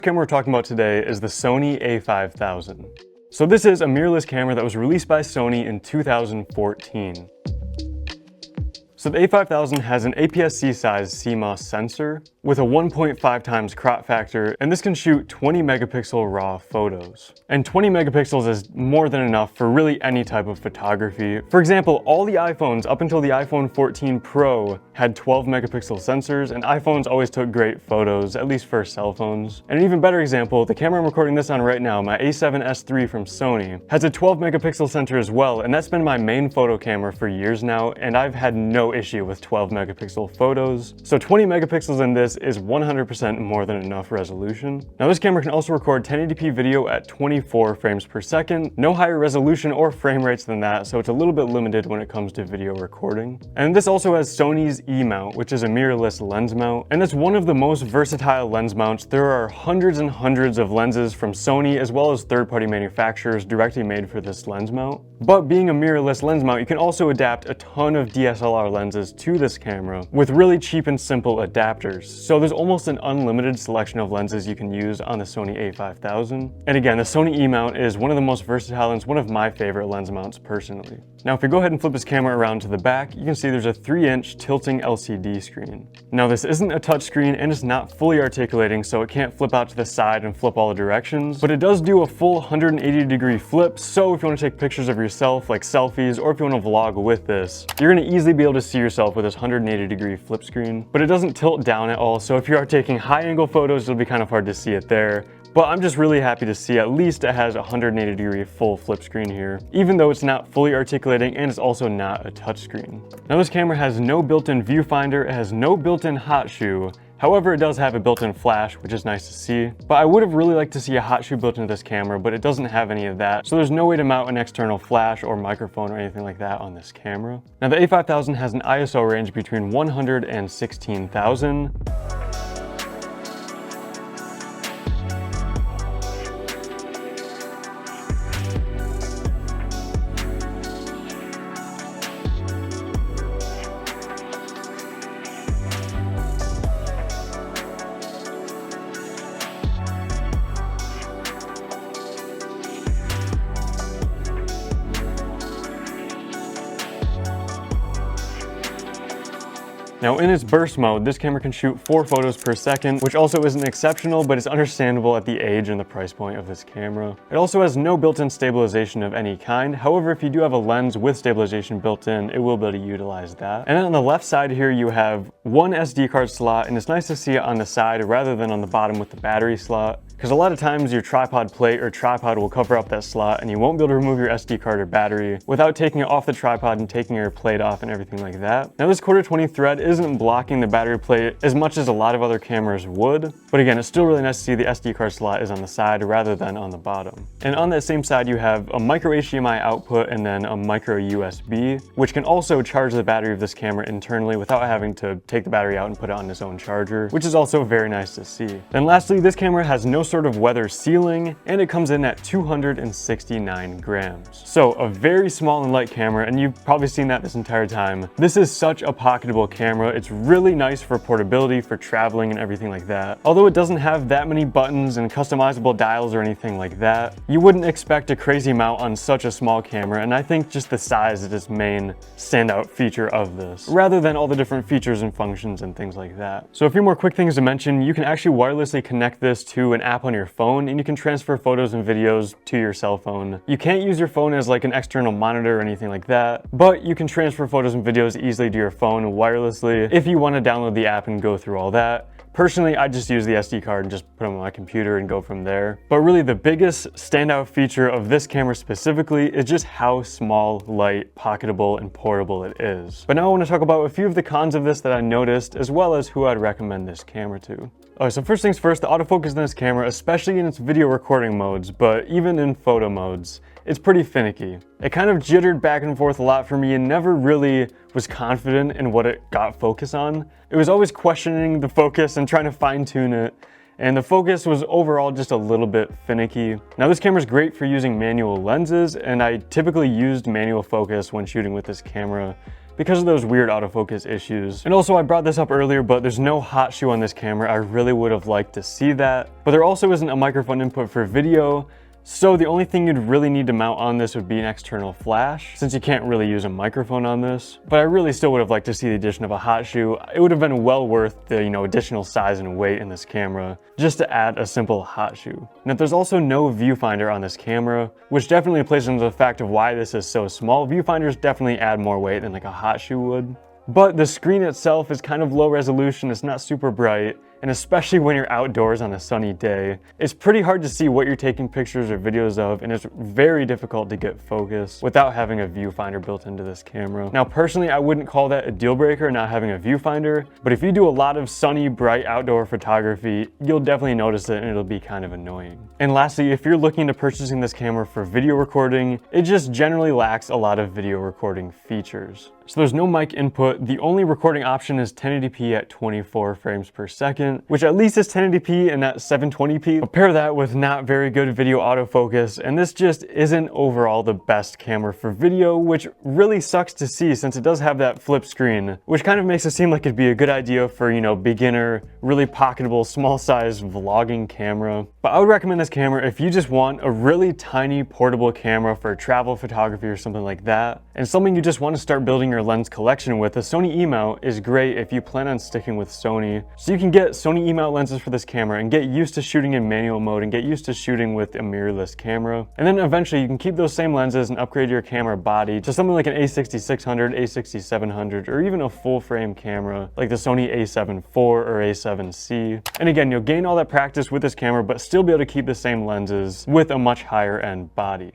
The camera we're talking about today is the Sony a5000. So this is a mirrorless camera that was released by Sony in 2014. So the a5000 has an APS-C size CMOS sensor with a 1.5 times crop factor, and this can shoot 20 megapixel raw photos. And 20 megapixels is more than enough for really any type of photography. For example, all the iPhones up until the iPhone 14 Pro had 12 megapixel sensors, and iPhones always took great photos, at least for cell phones. And an even better example, the camera I'm recording this on right now, my a7S III from Sony, has a 12 megapixel sensor as well, and that's been my main photo camera for years now, and I've had no issue with 12 megapixel photos. So 20 megapixels in this is 100% more than enough resolution. Now this camera can also record 1080p video at 24 frames per second, no higher resolution or frame rates than that, so it's a little bit limited when it comes to video recording. And this also has Sony's E-mount, which is a mirrorless lens mount, and it's one of the most versatile lens mounts. There are hundreds and hundreds of lenses from Sony as well as third-party manufacturers directly made for this lens mount. But being a mirrorless lens mount, you can also adapt a ton of DSLR lenses to this camera with really cheap and simple adapters. So there's almost an unlimited selection of lenses you can use on the Sony a5000. And again, the Sony E-mount is one of the most versatile and it's one of my favorite lens mounts personally. Now if we go ahead and flip this camera around to the back, you can see there's a 3-inch tilting LCD screen. Now this isn't a touch screen and it's not fully articulating, so it can't flip out to the side and flip all the directions, but it does do a full 180-degree flip. So if you want to take pictures of yourself, like selfies, or if you want to vlog with this, you're going to easily be able to see yourself with this 180-degree flip screen. But it doesn't tilt down at all, so if you are taking high-angle photos, it'll be kind of hard to see it there. But I'm just really happy to see at least it has a 180-degree full flip screen here, even though it's not fully articulating and it's also not a touchscreen. Now this camera has no built-in viewfinder, it has no built-in hot shoe. However, it does have a built-in flash, which is nice to see. But I would have really liked to see a hot shoe built into this camera, but it doesn't have any of that. So there's no way to mount an external flash or microphone or anything like that on this camera. Now the a5000 has an ISO range between 100 and 16,000. Now in its burst mode, this camera can shoot 4 photos per second, which also isn't exceptional, but it's understandable at the age and the price point of this camera. It also has no built-in stabilization of any kind. However, if you do have a lens with stabilization built in, it will be able to utilize that. And then on the left side here, you have one SD card slot, and it's nice to see it on the side rather than on the bottom with the battery slot. Because a lot of times your tripod plate or tripod will cover up that slot and you won't be able to remove your SD card or battery without taking it off the tripod and taking your plate off and everything like that. Now this quarter 20 thread isn't blocking the battery plate as much as a lot of other cameras would, but again, it's still really nice to see the SD card slot is on the side rather than on the bottom. And on that same side, you have a micro HDMI output and then a micro USB, which can also charge the battery of this camera internally without having to take the battery out and put it on its own charger, which is also very nice to see. Then lastly, this camera has no sort of weather sealing, and it comes in at 269 grams. So a very small and light camera, and you've probably seen that this entire time. This is such a pocketable camera. It's really nice for portability, for traveling and everything like that. Although it doesn't have that many buttons and customizable dials or anything like that, you wouldn't expect a crazy mount on such a small camera, and I think just the size is its main standout feature of this, rather than all the different features and functions and things like that. So a few more quick things to mention: you can actually wirelessly connect this to an app on your phone, and you can transfer photos and videos to your cell phone. You can't use your phone as like an external monitor or anything like that, but you can transfer photos and videos easily to your phone wirelessly if you want to download the app and go through all that. Personally, I just use the SD card and just put them on my computer and go from there. But really the biggest standout feature of this camera specifically is just how small, light, pocketable, and portable it is. But now I want to talk about a few of the cons of this that I noticed, as well as who I'd recommend this camera to. Alright, so first things first, the autofocus in this camera, especially in its video recording modes, but even in photo modes, it's pretty finicky. It kind of jittered back and forth a lot for me and never really was confident in what it got focus on. It was always questioning the focus and trying to fine tune it, and the focus was overall just a little bit finicky. Now this camera is great for using manual lenses, and I typically used manual focus when shooting with this camera because of those weird autofocus issues. And also, I brought this up earlier, but there's no hot shoe on this camera. I really would have liked to see that. But there also isn't a microphone input for video, so the only thing you'd really need to mount on this would be an external flash, since you can't really use a microphone on this. But I really still would have liked to see the addition of a hot shoe. It would have been well worth the, additional size and weight in this camera, just to add a simple hot shoe. Now, there's also no viewfinder on this camera, which definitely plays into the fact of why this is so small. Viewfinders definitely add more weight than like a hot shoe would. But the screen itself is kind of low resolution, it's not super bright, and especially when you're outdoors on a sunny day, it's pretty hard to see what you're taking pictures or videos of, and it's very difficult to get focus without having a viewfinder built into this camera. Now, personally, I wouldn't call that a deal breaker, not having a viewfinder, but if you do a lot of sunny, bright outdoor photography, you'll definitely notice it and it'll be kind of annoying. And lastly, if you're looking into purchasing this camera for video recording, it just generally lacks a lot of video recording features. So there's no mic input. The only recording option is 1080p at 24 frames per second, which at least is 1080p and at 720p. But pair that with not very good video autofocus, and this just isn't overall the best camera for video, which really sucks to see since it does have that flip screen, which kind of makes it seem like it'd be a good idea for, beginner, really pocketable, small size vlogging camera. But I would recommend this camera if you just want a really tiny portable camera for travel photography or something like that, and something you just want to start building your lens collection with. A Sony E-mount is great if you plan on sticking with Sony. So you can get Sony E-mount lenses for this camera and get used to shooting in manual mode and get used to shooting with a mirrorless camera. And then eventually you can keep those same lenses and upgrade your camera body to something like an a6600, a6700, or even a full frame camera like the Sony a7 IV or a7C. And again, you'll gain all that practice with this camera, but still be able to keep the same lenses with a much higher end body.